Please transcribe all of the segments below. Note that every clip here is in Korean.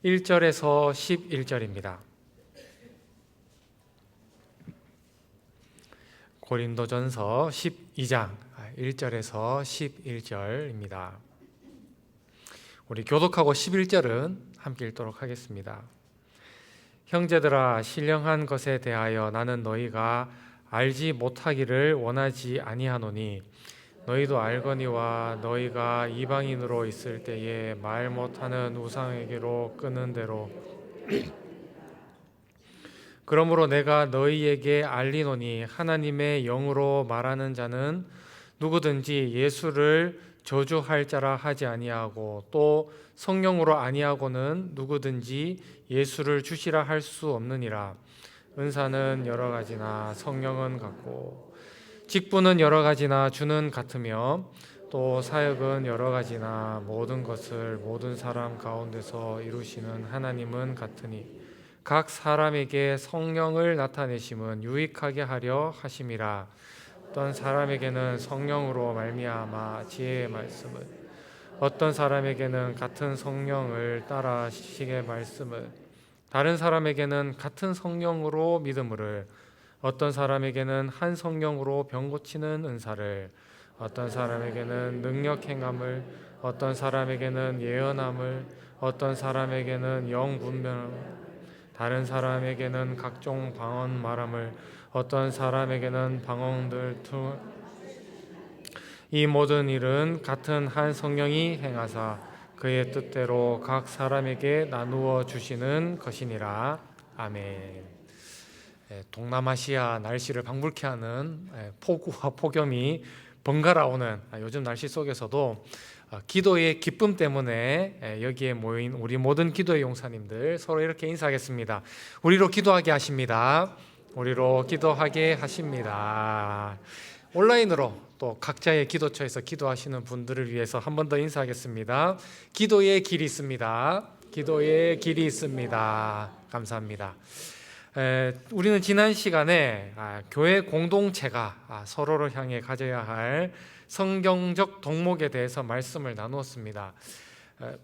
1절에서 11절입니다. 고린도전서 12장 1절에서 11절입니다. 우리 교독하고 11절은 함께 읽도록 하겠습니다. 형제들아, 신령한 것에 대하여 나는 너희가 알지 못하기를 원하지 아니하노니 너희도 알거니와 너희가 이방인으로 있을 때에 말 못하는 우상에게로 끄는 대로 그러므로 내가 너희에게 알리노니 하나님의 영으로 말하는 자는 누구든지 예수를 저주할 자라 하지 아니하고 또 성령으로 아니하고는 누구든지 예수를 주시라 할 수 없느니라. 은사는 여러 가지나 성령은 같고 직분은 여러 가지나 주는 같으며 또 사역은 여러 가지나 모든 것을 모든 사람 가운데서 이루시는 하나님은 같으니 각 사람에게 성령을 나타내심은 유익하게 하려 하심이라. 어떤 사람에게는 성령으로 말미암아 지혜의 말씀을, 어떤 사람에게는 같은 성령을 따라 지식의 말씀을, 다른 사람에게는 같은 성령으로 믿음을, 어떤 사람에게는 한 성령으로 병 고치는 은사를, 어떤 사람에게는 능력 행함을, 어떤 사람에게는 예언함을, 어떤 사람에게는 영 분별함을, 다른 사람에게는 각종 방언 말함을, 어떤 사람에게는 방언들 이 모든 일은 같은 한 성령이 행하사 그의 뜻대로 각 사람에게 나누어 주시는 것이니라. 아멘. 동남아시아 날씨를 방불케 하는 폭우와 폭염이 번갈아 오는 요즘 날씨 속에서도 기도의 기쁨 때문에 여기에 모인 우리 모든 기도의 용사님들 서로 이렇게 인사하겠습니다. 우리로 기도하게 하십니다. 우리로 기도하게 하십니다. 온라인으로 또 각자의 기도처에서 기도하시는 분들을 위해서 한 번 더 인사하겠습니다. 기도의 길이 있습니다. 기도의 길이 있습니다. 감사합니다. 우리는 지난 시간에 교회 공동체가 서로를 향해 가져야 할 성경적 덕목에 대해서 말씀을 나누었습니다.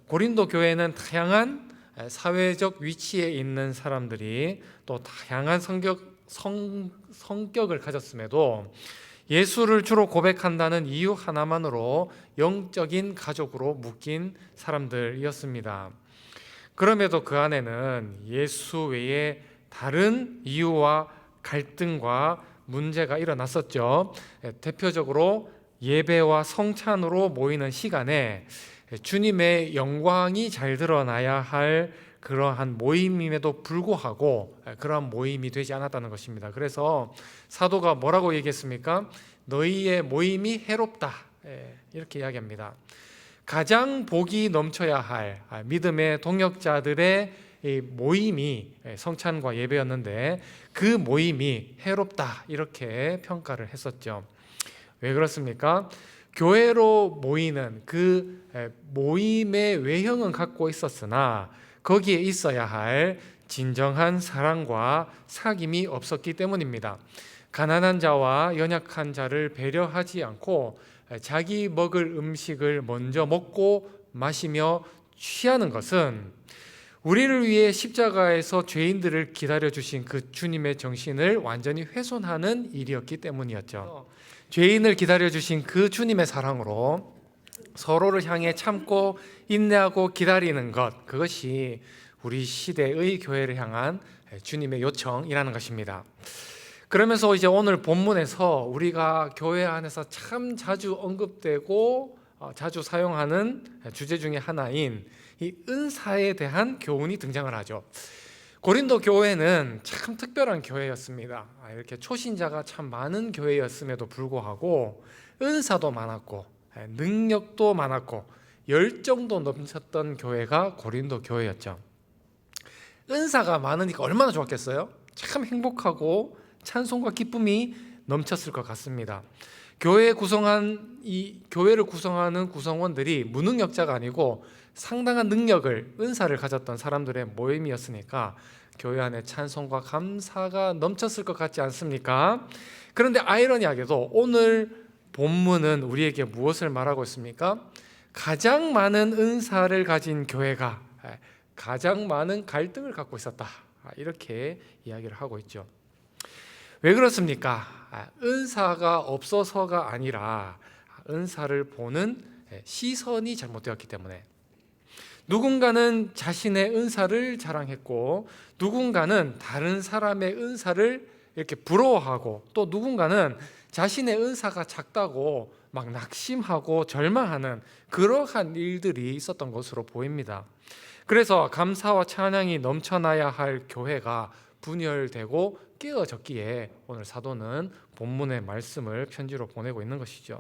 고린도 교회는 다양한 사회적 위치에 있는 사람들이 또 다양한 성격을 가졌음에도 예수를 주로 고백한다는 이유 하나만으로 영적인 가족으로 묶인 사람들이었습니다. 그럼에도 그 안에는 예수 외에 다른 이유와 갈등과 문제가 일어났었죠. 대표적으로 예배와 성찬으로 모이는 시간에 주님의 영광이 잘 드러나야 할 그러한 모임임에도 불구하고 그러한 모임이 되지 않았다는 것입니다. 그래서 사도가 뭐라고 얘기했습니까? 너희의 모임이 해롭다, 이렇게 이야기합니다. 가장 복이 넘쳐야 할 믿음의 동역자들의 모임이 성찬과 예배였는데 그 모임이 해롭다, 이렇게 평가를 했었죠. 왜 그렇습니까? 교회로 모이는 그 모임의 외형은 갖고 있었으나 거기에 있어야 할 진정한 사랑과 사귐이 없었기 때문입니다. 가난한 자와 연약한 자를 배려하지 않고 자기 먹을 음식을 먼저 먹고 마시며 취하는 것은 우리를 위해 십자가에서 죄인들을 기다려주신 그 주님의 정신을 완전히 훼손하는 일이었기 때문이었죠. 죄인을 기다려주신 그 주님의 사랑으로 서로를 향해 참고 인내하고 기다리는 것, 그것이 우리 시대의 교회를 향한 주님의 요청이라는 것입니다. 그러면서 이제 오늘 본문에서 우리가 교회 안에서 참 자주 언급되고 자주 사용하는 주제 중에 하나인 이 은사에 대한 교훈이 등장을 하죠. 고린도 교회는 참 특별한 교회였습니다. 이렇게 초신자가 참 많은 교회였음에도 불구하고 은사도 많았고 능력도 많았고 열정도 넘쳤던 교회가 고린도 교회였죠. 은사가 많으니까 얼마나 좋았겠어요? 참 행복하고 찬송과 기쁨이 넘쳤을 것 같습니다. 교회를 구성하는 구성원들이 무능력자가 아니고 상당한 능력을, 은사를 가졌던 사람들의 모임이었으니까 교회 안에 찬송과 감사가 넘쳤을 것 같지 않습니까? 그런데 아이러니하게도 오늘 본문은 우리에게 무엇을 말하고 있습니까? 가장 많은 은사를 가진 교회가 가장 많은 갈등을 갖고 있었다. 이렇게 이야기를 하고 있죠. 왜 그렇습니까? 은사가 없어서가 아니라 은사를 보는 시선이 잘못되었기 때문에, 누군가는 자신의 은사를 자랑했고 누군가는 다른 사람의 은사를 이렇게 부러워하고, 또 누군가는 자신의 은사가 작다고 막 낙심하고 절망하는 그러한 일들이 있었던 것으로 보입니다. 그래서 감사와 찬양이 넘쳐나야 할 교회가 분열되고 깨어졌기에 오늘 사도는 본문의 말씀을 편지로 보내고 있는 것이죠.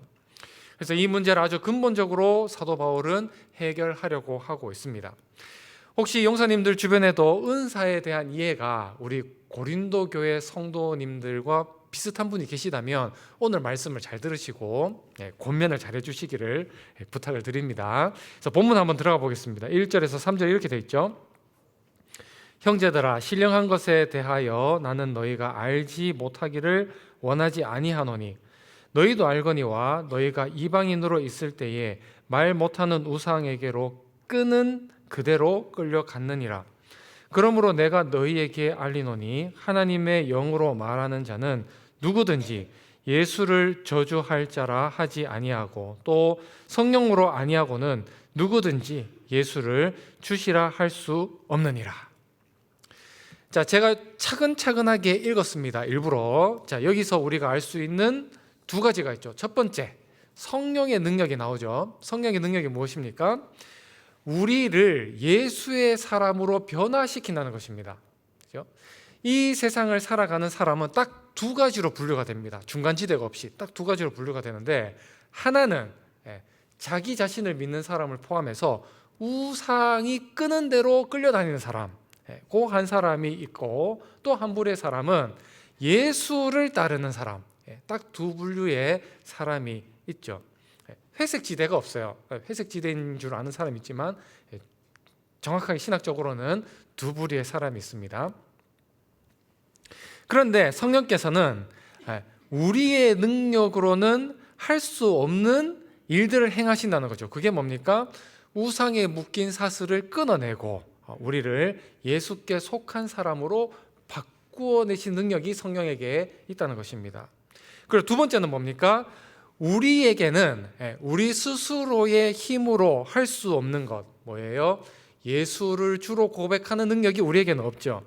그래서 이 문제를 아주 근본적으로 사도 바울은 해결하려고 하고 있습니다. 혹시 용사님들 주변에도 은사에 대한 이해가 우리 고린도 교회 성도님들과 비슷한 분이 계시다면 오늘 말씀을 잘 들으시고 권면을 잘 해주시기를 부탁을 드립니다. 그래서 본문 한번 들어가 보겠습니다. 1절에서 3절 이렇게 되어 있죠. 형제들아, 신령한 것에 대하여 나는 너희가 알지 못하기를 원하지 아니하노니 너희도 알거니와 너희가 이방인으로 있을 때에 말 못하는 우상에게로 끄는 그대로 끌려갔느니라. 그러므로 내가 너희에게 알리노니 하나님의 영으로 말하는 자는 누구든지 예수를 저주할 자라 하지 아니하고 또 성령으로 아니하고는 누구든지 예수를 주시라 할 수 없느니라. 자, 제가 차근차근하게 읽었습니다. 일부러. 자, 여기서 우리가 알 수 있는 두 가지가 있죠. 첫 번째, 성령의 능력이 나오죠. 성령의 능력이 무엇입니까? 우리를 예수의 사람으로 변화시킨다는 것입니다. 그렇죠? 이 세상을 살아가는 사람은 딱 두 가지로 분류가 됩니다. 중간지대가 없이 딱 두 가지로 분류가 되는데, 하나는 자기 자신을 믿는 사람을 포함해서 우상이 끄는 대로 끌려다니는 사람, 그 한 사람이 있고, 또 한 부류의 사람은 예수를 따르는 사람, 딱 두 분류의 사람이 있죠. 회색 지대가 없어요. 회색 지대인 줄 아는 사람이 있지만 정확하게 신학적으로는 두 부류의 사람이 있습니다. 그런데 성령께서는 우리의 능력으로는 할 수 없는 일들을 행하신다는 거죠. 그게 뭡니까? 우상에 묶인 사슬을 끊어내고 우리를 예수께 속한 사람으로 바꾸어내신 능력이 성령에게 있다는 것입니다. 그리고 두 번째는 뭡니까? 우리에게는 우리 스스로의 힘으로 할 수 없는 것, 뭐예요? 예수를 주로 고백하는 능력이 우리에게는 없죠.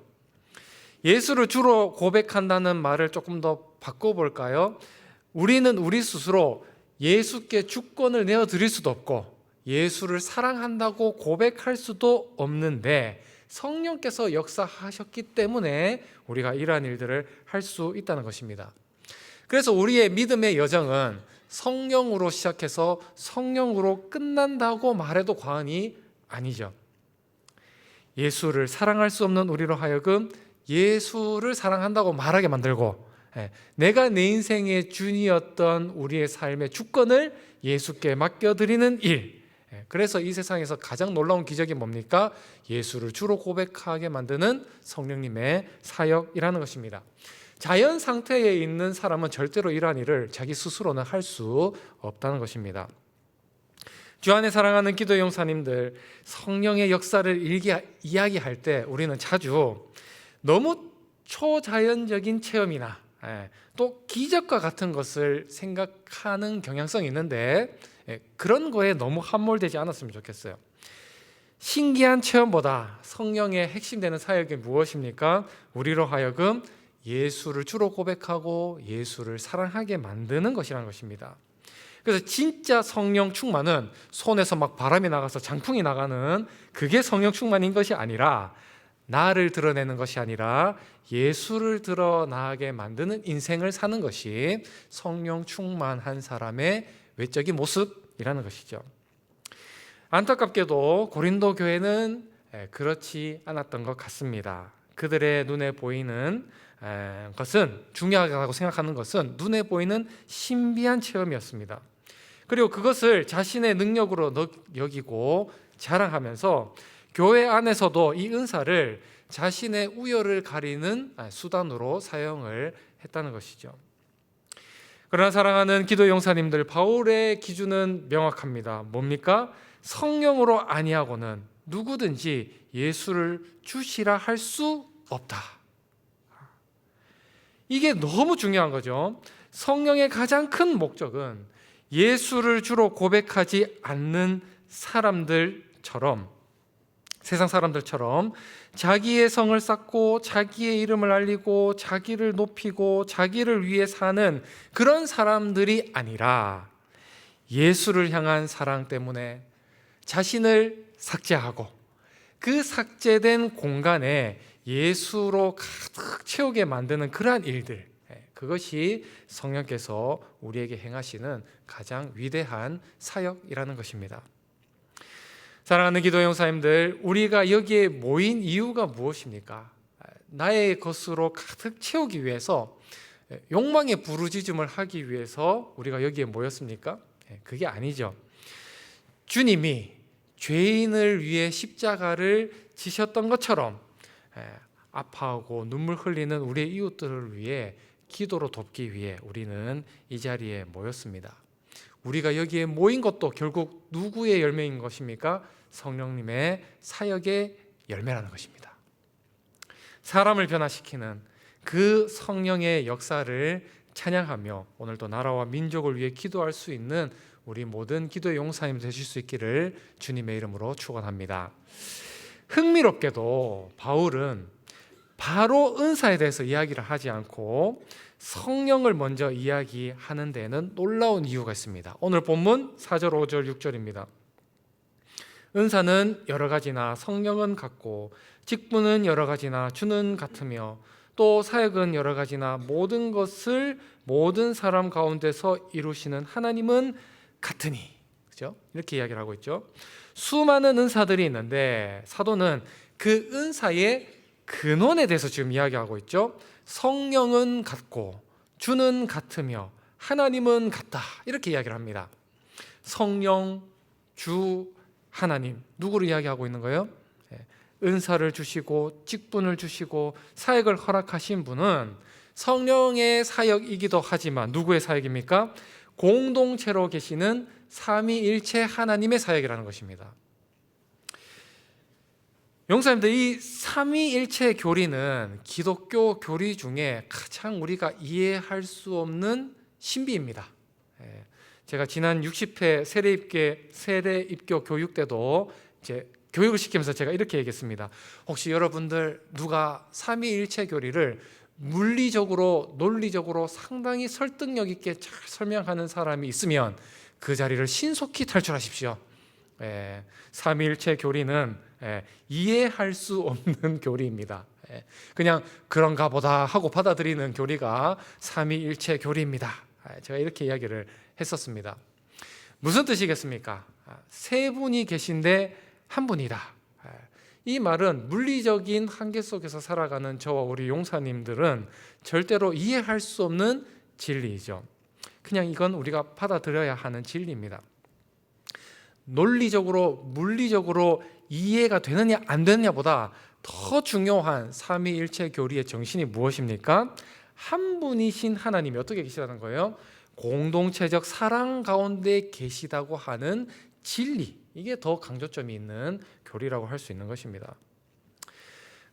예수를 주로 고백한다는 말을 조금 더 바꿔볼까요? 우리는 우리 스스로 예수께 주권을 내어드릴 수도 없고 예수를 사랑한다고 고백할 수도 없는데 성령께서 역사하셨기 때문에 우리가 이러한 일들을 할 수 있다는 것입니다. 그래서 우리의 믿음의 여정은 성령으로 시작해서 성령으로 끝난다고 말해도 과언이 아니죠. 예수를 사랑할 수 없는 우리로 하여금 예수를 사랑한다고 말하게 만들고, 내가 내 인생의 주인이었던 우리의 삶의 주권을 예수께 맡겨드리는 일. 그래서 이 세상에서 가장 놀라운 기적이 뭡니까? 예수를 주로 고백하게 만드는 성령님의 사역이라는 것입니다. 자연 상태에 있는 사람은 절대로 이러한 일을 자기 스스로는 할 수 없다는 것입니다. 주 안에 사랑하는 기도 용사님들, 성령의 역사를 이야기할 때 우리는 자주 너무 초자연적인 체험이나 또 기적과 같은 것을 생각하는 경향성이 있는데 그런 거에 너무 함몰되지 않았으면 좋겠어요. 신기한 체험보다 성령의 핵심되는 사역이 무엇입니까? 우리로 하여금 예수를 주로 고백하고 예수를 사랑하게 만드는 것이라는 것입니다. 그래서 진짜 성령 충만은 손에서 막 바람이 나가서 장풍이 나가는 그게 성령 충만인 것이 아니라, 나를 드러내는 것이 아니라 예수를 드러나게 만드는 인생을 사는 것이 성령 충만한 사람의 외적인 모습이라는 것이죠. 안타깝게도 고린도 교회는 그렇지 않았던 것 같습니다. 그들의 눈에 보이는 것은, 중요하다고 생각하는 것은 눈에 보이는 신비한 체험이었습니다. 그리고 그것을 자신의 능력으로 여기고 자랑하면서 교회 안에서도 이 은사를 자신의 우열을 가리는 수단으로 사용을 했다는 것이죠. 그러나 사랑하는 기도 용사님들, 바울의 기준은 명확합니다. 뭡니까? 성령으로 아니하고는 누구든지 예수를 주시라 할 수 없다. 이게 너무 중요한 거죠. 성령의 가장 큰 목적은 예수를 주로 고백하지 않는 사람들처럼, 세상 사람들처럼 자기의 성을 쌓고 자기의 이름을 알리고 자기를 높이고 자기를 위해 사는 그런 사람들이 아니라 예수를 향한 사랑 때문에 자신을 삭제하고 그 삭제된 공간에 예수로 가득 채우게 만드는 그러한 일들, 그것이 성령께서 우리에게 행하시는 가장 위대한 사역이라는 것입니다. 사랑하는 기도 용사님들, 우리가 여기에 모인 이유가 무엇입니까? 나의 것으로 가득 채우기 위해서, 욕망의 부르짖음을 하기 위해서 우리가 여기에 모였습니까? 그게 아니죠. 주님이 죄인을 위해 십자가를 지셨던 것처럼 아파하고 눈물 흘리는 우리의 이웃들을 위해 기도로 돕기 위해 우리는 이 자리에 모였습니다. 우리가 여기에 모인 것도 결국 누구의 열매인 것입니까? 성령님의 사역의 열매라는 것입니다. 사람을 변화시키는 그 성령의 역사를 찬양하며 오늘도 나라와 민족을 위해 기도할 수 있는 우리 모든 기도의 용사님 되실 수 있기를 주님의 이름으로 축원합니다. 흥미롭게도 바울은 바로 은사에 대해서 이야기를 하지 않고 성령을 먼저 이야기하는 데는 놀라운 이유가 있습니다. 오늘 본문 4절, 5절, 6절입니다. 은사는 여러 가지나 성령은 같고 직분은 여러 가지나 주는 같으며 또 사역은 여러 가지나 모든 것을 모든 사람 가운데서 이루시는 하나님은 같으니. 그죠? 이렇게 이야기를 하고 있죠. 수많은 은사들이 있는데 사도는 그 은사의 근원에 대해서 지금 이야기하고 있죠. 성령은 같고 주는 같으며 하나님은 같다. 이렇게 이야기를 합니다. 성령, 주, 하나님, 누구를 이야기하고 있는 거예요? 은사를 주시고 직분을 주시고 사역을 허락하신 분은 성령의 사역이기도 하지만 누구의 사역입니까? 공동체로 계시는 삼위일체 하나님의 사역이라는 것입니다. 용사님들, 이 삼위일체 교리는 기독교 교리 중에 가장 우리가 이해할 수 없는 신비입니다. 제가 지난 60회 세례입교 교육 때도 이제 교육을 시키면서 제가 이렇게 얘기했습니다. 혹시 여러분들 누가 삼위일체 교리를 물리적으로, 논리적으로 상당히 설득력 있게 잘 설명하는 사람이 있으면 그 자리를 신속히 탈출하십시오. 삼위일체 교리는 이해할 수 없는 교리입니다. 그냥 그런가 보다 하고 받아들이는 교리가 삼위일체 교리입니다. 제가 이렇게 이야기를 했었습니다. 무슨 뜻이겠습니까? 세 분이 계신데 한 분이다. 이 말은 물리적인 한계 속에서 살아가는 저와 우리 용사님들은 절대로 이해할 수 없는 진리이죠. 그냥 이건 우리가 받아들여야 하는 진리입니다. 논리적으로, 물리적으로 이해가 되느냐 안 되느냐보다 더 중요한 삼위일체 교리의 정신이 무엇입니까? 한 분이신 하나님이 어떻게 계시다는 거예요? 공동체적 사랑 가운데 계시다고 하는 진리, 이게 더 강조점이 있는 교리라고 할 수 있는 것입니다.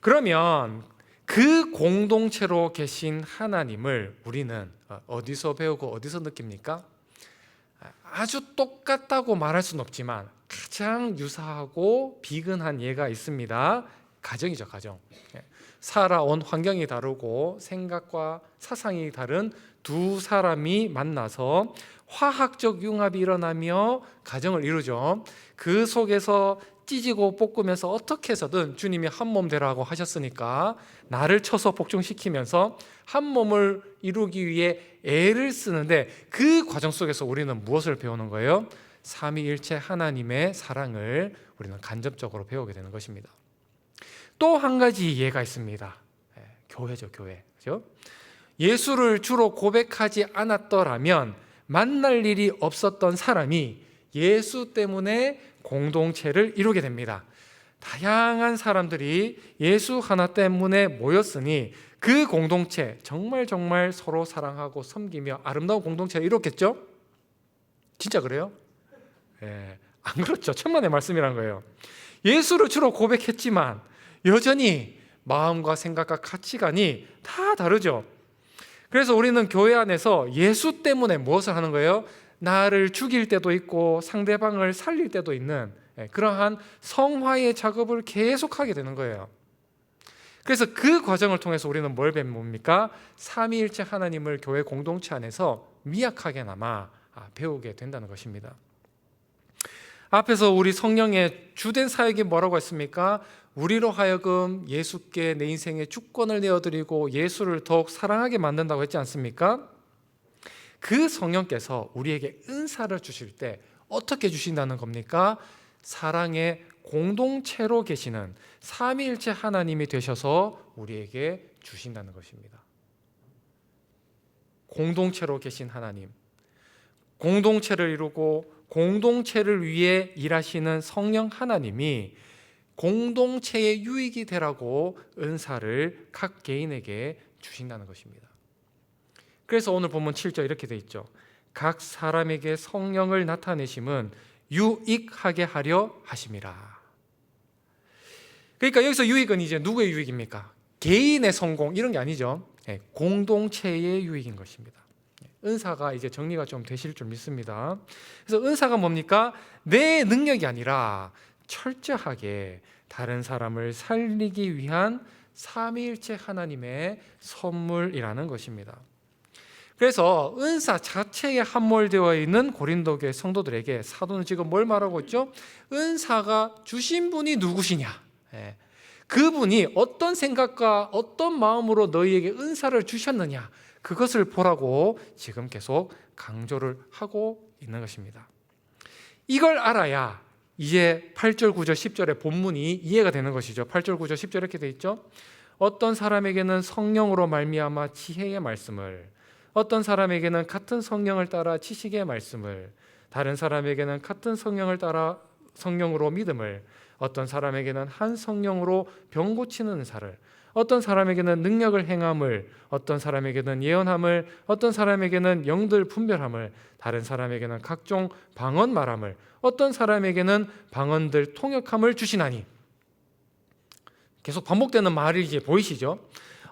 그러면 그 공동체로 계신 하나님을 우리는 어디서 배우고 어디서 느낍니까? 아주 똑같다고 말할 수는 없지만 가장 유사하고 비근한 예가 있습니다. 가정이죠, 가정. 살아온 환경이 다르고 생각과 사상이 다른 두 사람이 만나서 화학적 융합이 일어나며 가정을 이루죠. 그 속에서 찢고 볶으면서 어떻게 해서든 주님이 한 몸 되라고 하셨으니까 나를 쳐서 복종시키면서 한 몸을 이루기 위해 애를 쓰는데 그 과정 속에서 우리는 무엇을 배우는 거예요? 삼위일체 하나님의 사랑을 우리는 간접적으로 배우게 되는 것입니다. 또 한 가지 예가 있습니다. 교회죠, 교회. 그렇죠? 예수를 주로 고백하지 않았더라면 만날 일이 없었던 사람이 예수 때문에 공동체를 이루게 됩니다. 다양한 사람들이 예수 하나 때문에 모였으니 그 공동체 정말 서로 사랑하고 섬기며 아름다운 공동체를 이뤘겠죠? 진짜 그래요? 안 그렇죠. 천만의 말씀이란 거예요. 예수를 주로 고백했지만 여전히 마음과 생각과 가치관이 다 다르죠. 그래서 우리는 교회 안에서 예수 때문에 무엇을 하는 거예요? 나를 죽일 때도 있고 상대방을 살릴 때도 있는 그러한 성화의 작업을 계속하게 되는 거예요. 그래서 그 과정을 통해서 우리는 뭘 배웁니까? 삼위일체 하나님을 교회 공동체 안에서 미약하게나마 배우게 된다는 것입니다. 앞에서 우리 성령의 주된 사역이 뭐라고 했습니까? 우리로 하여금 예수께 내 인생의 주권을 내어드리고 예수를 더욱 사랑하게 만든다고 했지 않습니까? 그 성령께서 우리에게 은사를 주실 때 어떻게 주신다는 겁니까? 사랑의 공동체로 계시는 삼위일체 하나님이 되셔서 우리에게 주신다는 것입니다. 공동체로 계신 하나님, 공동체를 이루고 공동체를 위해 일하시는 성령 하나님이 공동체의 유익이 되라고 은사를 각 개인에게 주신다는 것입니다. 그래서 오늘 본문 7절 이렇게 돼 있죠. 각 사람에게 성령을 나타내심은 유익하게 하려 하심이라. 그러니까 여기서 유익은 이제 누구의 유익입니까? 개인의 성공 이런 게 아니죠. 공동체의 유익인 것입니다. 은사가 이제 정리가 좀 되실 줄 믿습니다. 그래서 은사가 뭡니까? 내 능력이 아니라 철저하게 다른 사람을 살리기 위한 삼위일체 하나님의 선물이라는 것입니다. 그래서 은사 자체에 함몰되어 있는 고린도교회 성도들에게 사도는 지금 뭘 말하고 있죠? 은사가 주신 분이 누구시냐? 그분이 어떤 생각과 어떤 마음으로 너희에게 은사를 주셨느냐? 그것을 보라고 지금 계속 강조를 하고 있는 것입니다. 이걸 알아야 이제 8절, 9절, 10절의 본문이 이해가 되는 것이죠. 8절, 9절, 10절 이렇게 돼 있죠. 어떤 사람에게는 성령으로 말미암아 지혜의 말씀을, 어떤 사람에게는 같은 성령을 따라 지식의 말씀을, 다른 사람에게는 같은 성령을 따라 성령으로 믿음을, 어떤 사람에게는 한 성령으로 병 고치는 은사를, 어떤 사람에게는 능력을 행함을, 어떤 사람에게는 예언함을, 어떤 사람에게는 영들 분별함을, 다른 사람에게는 각종 방언 말함을, 어떤 사람에게는 방언들 통역함을 주시나니. 계속 반복되는 말이 이제 보이시죠?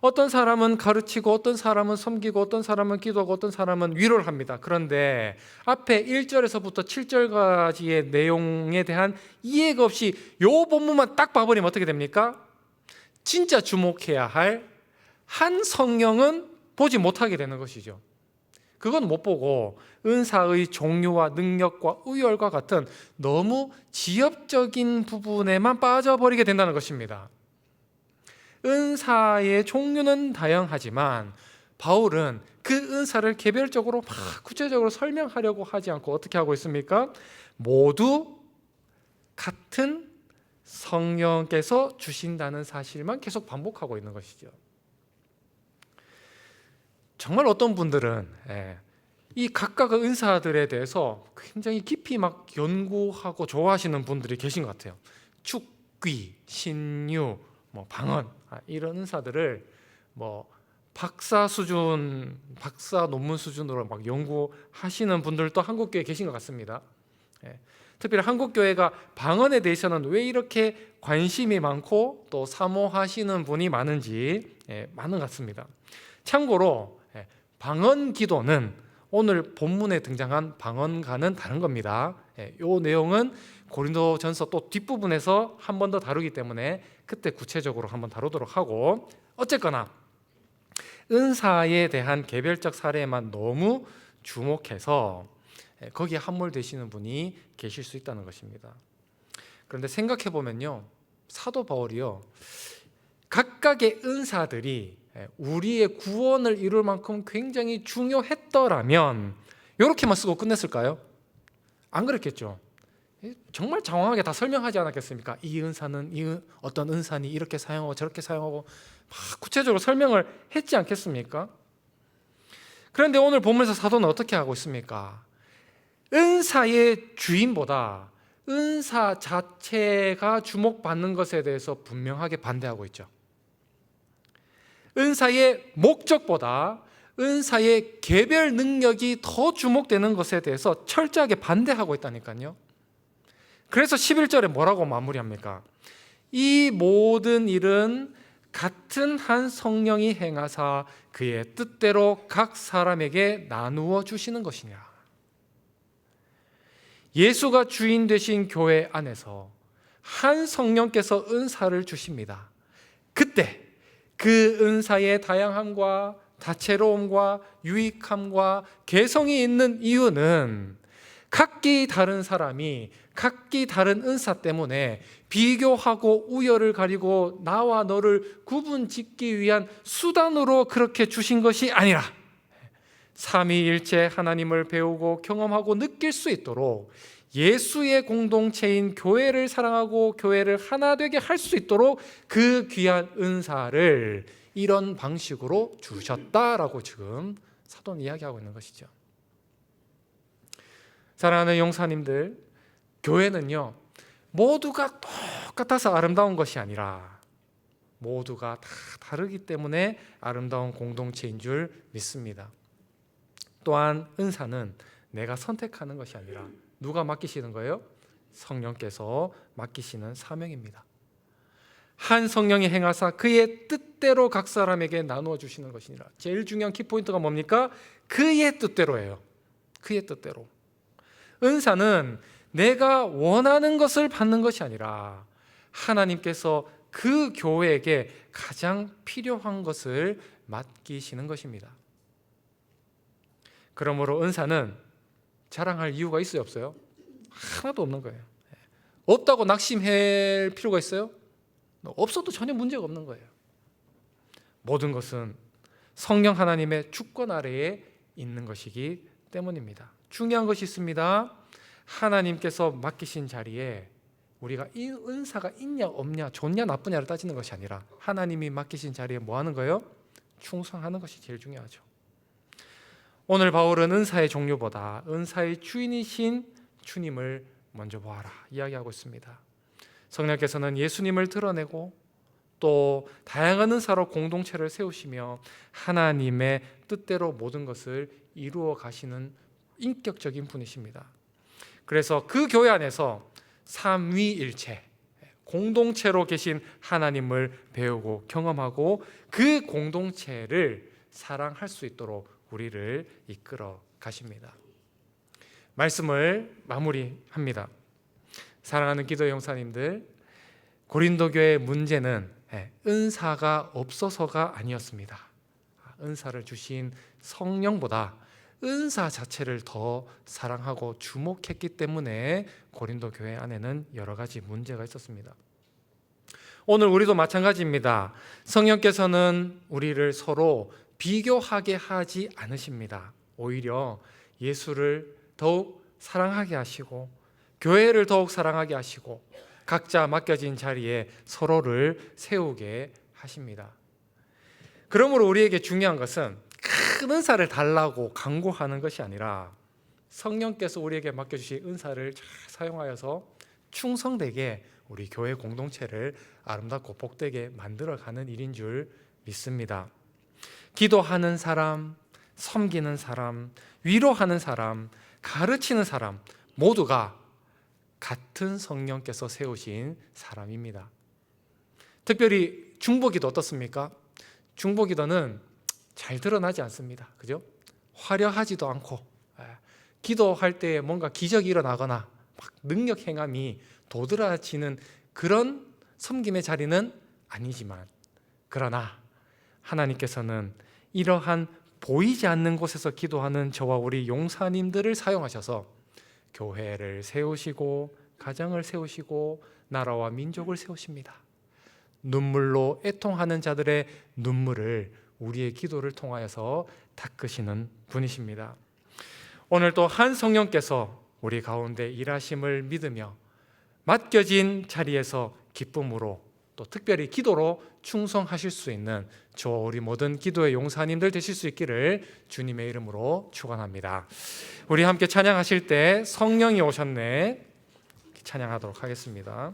어떤 사람은 가르치고, 어떤 사람은 섬기고, 어떤 사람은 기도하고, 어떤 사람은 위로를 합니다. 그런데 앞에 1절에서부터 7절까지의 내용에 대한 이해가 없이 이 본문만 딱 봐버리면 어떻게 됩니까? 진짜 주목해야 할 한 성령은 보지 못하게 되는 것이죠. 그건 못 보고 은사의 종류와 능력과 의열과 같은 너무 지엽적인 부분에만 빠져버리게 된다는 것입니다. 은사의 종류는 다양하지만 바울은 그 은사를 개별적으로 막 구체적으로 설명하려고 하지 않고 어떻게 하고 있습니까? 모두 같은 성령께서 주신다는 사실만 계속 반복하고 있는 것이죠. 정말 어떤 분들은 이 각각의 은사들에 대해서 굉장히 깊이 막 연구하고 좋아하시는 분들이 계신 것 같아요. 축귀, 신유, 방언 이런 은사들을 박사 수준, 박사 논문 수준으로 막 연구하시는 분들도 한국교회에 계신 것 같습니다. 특별히 한국교회가 방언에 대해서는 왜 이렇게 관심이 많고 또 사모하시는 분이 많은지 많은 것 같습니다. 참고로 방언 기도는 오늘 본문에 등장한 방언과는 다른 겁니다. 이 내용은 고린도전서 또 뒷부분에서 한 번 더 다루기 때문에 그때 구체적으로 한번 다루도록 하고, 어쨌거나 은사에 대한 개별적 사례에만 너무 주목해서 거기에 함몰되시는 분이 계실 수 있다는 것입니다. 그런데 생각해 보면요, 사도 바울이요, 각각의 은사들이 우리의 구원을 이룰 만큼 굉장히 중요했더라면 이렇게만 쓰고 끝냈을까요? 안 그랬겠죠. 정말 장황하게 다 설명하지 않았겠습니까? 이 은사는 어떤 은사니 이렇게 사용하고 저렇게 사용하고 막 구체적으로 설명을 했지 않겠습니까? 그런데 오늘 본문에서 사도는 어떻게 하고 있습니까? 은사의 주인보다 은사 자체가 주목받는 것에 대해서 분명하게 반대하고 있죠. 은사의 목적보다 은사의 개별 능력이 더 주목되는 것에 대해서 철저하게 반대하고 있다니까요. 그래서 11절에 뭐라고 마무리합니까? 이 모든 일은 같은 한 성령이 행하사 그의 뜻대로 각 사람에게 나누어 주시는 것이냐. 예수가 주인 되신 교회 안에서 한 성령께서 은사를 주십니다. 그때 그 은사의 다양함과 다채로움과 유익함과 개성이 있는 이유는 각기 다른 사람이 각기 다른 은사 때문에 비교하고 우열을 가리고 나와 너를 구분 짓기 위한 수단으로 그렇게 주신 것이 아니라 삼위일체 하나님을 배우고 경험하고 느낄 수 있도록 예수의 공동체인 교회를 사랑하고 교회를 하나 되게 할 수 있도록 그 귀한 은사를 이런 방식으로 주셨다라고 지금 사도는 이야기하고 있는 것이죠. 사랑하는 용사님들, 교회는요 모두가 똑같아서 아름다운 것이 아니라 모두가 다 다르기 때문에 아름다운 공동체인 줄 믿습니다. 또한 은사는 내가 선택하는 것이 아니라 누가 맡기시는 거예요? 성령께서 맡기시는 사명입니다. 한 성령이 행하사 그의 뜻대로 각 사람에게 나누어 주시는 것이니라. 제일 중요한 키포인트가 뭡니까? 그의 뜻대로예요. 그의 뜻대로. 은사는 내가 원하는 것을 받는 것이 아니라 하나님께서 그 교회에게 가장 필요한 것을 맡기시는 것입니다. 그러므로 은사는 자랑할 이유가 있어요, 없어요? 하나도 없는 거예요. 없다고 낙심할 필요가 있어요? 없어도 전혀 문제가 없는 거예요. 모든 것은 성령 하나님의 주권 아래에 있는 것이기 때문입니다. 중요한 것이 있습니다. 하나님께서 맡기신 자리에 우리가 이 은사가 있냐 없냐 좋냐 나쁘냐를 따지는 것이 아니라 하나님이 맡기신 자리에 뭐 하는 거예요? 충성하는 것이 제일 중요하죠. 오늘 바울은 은사의 종류보다 은사의 주인이신 주님을 먼저 보아라 이야기하고 있습니다. 성령께서는 예수님을 드러내고 또 다양한 은사로 공동체를 세우시며 하나님의 뜻대로 모든 것을 이루어 가시는 인격적인 분이십니다. 그래서 그 교회 안에서 삼위일체 공동체로 계신 하나님을 배우고 경험하고 그 공동체를 사랑할 수 있도록 우리를 이끌어 가십니다. 말씀을 마무리합니다. 사랑하는 기도 용사님들, 고린도 교회의 문제는 은사가 없어서가 아니었습니다. 은사를 주신 성령보다 은사 자체를 더 사랑하고 주목했기 때문에 고린도 교회 안에는 여러 가지 문제가 있었습니다. 오늘 우리도 마찬가지입니다. 성령께서는 우리를 서로 비교하게 하지 않으십니다. 오히려 예수를 더욱 사랑하게 하시고 교회를 더욱 사랑하게 하시고 각자 맡겨진 자리에 서로를 세우게 하십니다. 그러므로 우리에게 중요한 것은 큰 은사를 달라고 간구하는 것이 아니라 성령께서 우리에게 맡겨주신 은사를 잘 사용하여서 충성되게 우리 교회 공동체를 아름답고 복되게 만들어가는 일인 줄 믿습니다. 기도하는 사람, 섬기는 사람, 위로하는 사람, 가르치는 사람 모두가 같은 성령께서 세우신 사람입니다. 특별히 중보기도 어떻습니까? 중보기도는 잘 드러나지 않습니다. 그죠? 화려하지도 않고 기도할 때 뭔가 기적이 일어나거나 막 능력 행함이 도드라지는 그런 섬김의 자리는 아니지만 그러나 하나님께서는 이러한 보이지 않는 곳에서 기도하는 저와 우리 용사님들을 사용하셔서 교회를 세우시고 가정을 세우시고 나라와 민족을 세우십니다. 눈물로 애통하는 자들의 눈물을 우리의 기도를 통하여서 닦으시는 분이십니다. 오늘 또 한 성령께서 우리 가운데 일하심을 믿으며 맡겨진 자리에서 기쁨으로 또 특별히 기도로 충성하실 수 있는 저와 우리 모든 기도의 용사님들 되실 수 있기를 주님의 이름으로 축원합니다. 우리 함께 찬양하실 때 성령이 오셨네 찬양하도록 하겠습니다.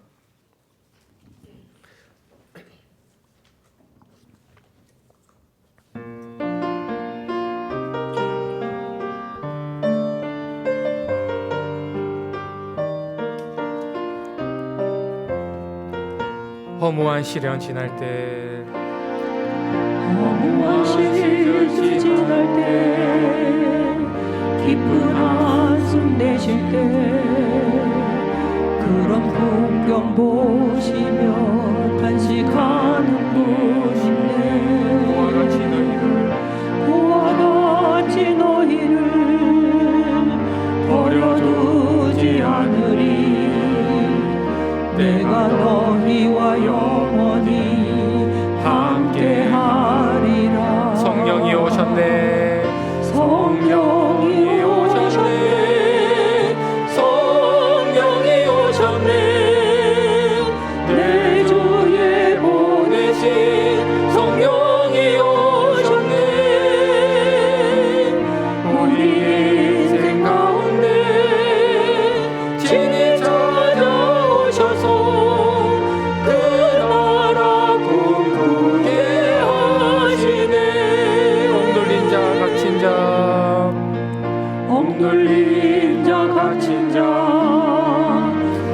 허무한 시련 지날 때 허무한 시련 지날 때 깊은 한숨 내쉴 때 그런 풍경 보시며 탄식하는 분이네. 그와 같이 너희를 버려두지 않으리. 내가 너희와 영원히 함께하리라. 성령이 오셨네. 성령이 오셨네. 성령이 오셨네. 내 주에 보내신 성령이 오셨네. 우리 인생 가운데 친히 찾아오셔서 그 나라 꿈꾸게 하시네. 엉돌린 자 갇힌 자 엉돌린 자 갇힌 자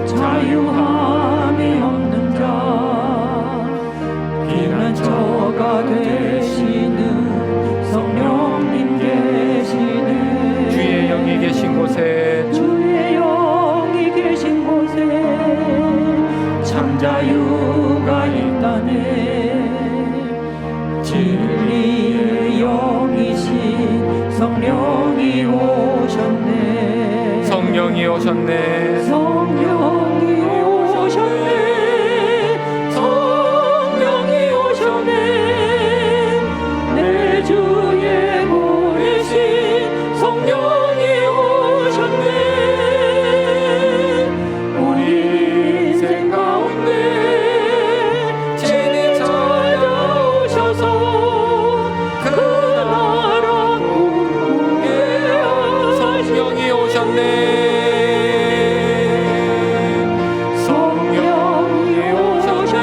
자유함이 없는 자 피난처가 되시는 성령님 계시네. 주의 영이 계신 곳에 주의 영이 계신 곳에 참 자유가 있다네. 진리의 영이신 성령이 오셨네. 성령이 오셨네. 성령이 오셨네. 성령이 오셨네. 내 주에 보내신 성령이 오셨네. 우리 인생 가운데 친히 찾아오셔서 그 나라 꿈꾸게 성령이 오셨네. 성령이 오셨네.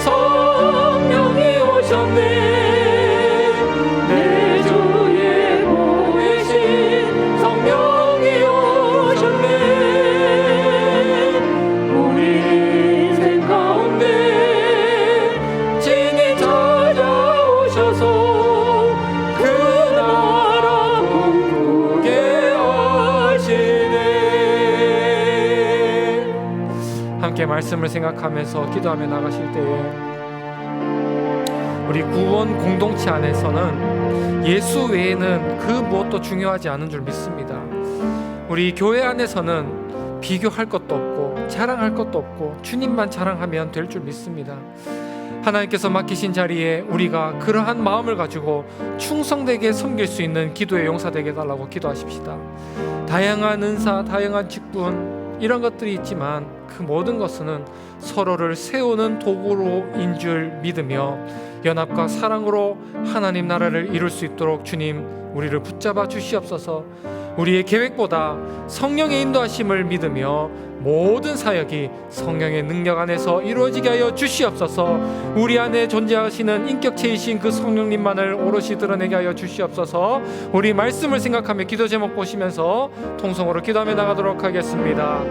성령이 오셨네. 내 주에 보내신 성령이 오셨네. 우리 인생 가운데 친히 찾아오셔서 그 나라 꿈꾸게 하시네. 함께 말씀을 생각하면서 기도하며 나가실 때에 우리 구원 공동체 안에서는 예수 외에는 그 무엇도 중요하지 않은 줄 믿습니다. 우리 교회 안에서는 비교할 것도 없고 자랑할 것도 없고 주님만 자랑하면 될 줄 믿습니다. 하나님께서 맡기신 자리에 우리가 그러한 마음을 가지고 충성되게 섬길 수 있는 기도의 용사 되게 해달라고 기도하십시다. 다양한 은사, 다양한 직분 이런 것들이 있지만 그 모든 것은 서로를 세우는 도구로인 줄 믿으며 연합과 사랑으로 하나님 나라를 이룰 수 있도록 주님 우리를 붙잡아 주시옵소서. 우리의 계획보다 성령의 인도하심을 믿으며 모든 사역이 성령의 능력 안에서 이루어지게 하여 주시옵소서. 우리 안에 존재하시는 인격체이신 그 성령님만을 오롯이 드러내게 하여 주시옵소서. 우리 말씀을 생각하며 기도 제목 보시면서 통성으로 기도하며 나가도록 하겠습니다.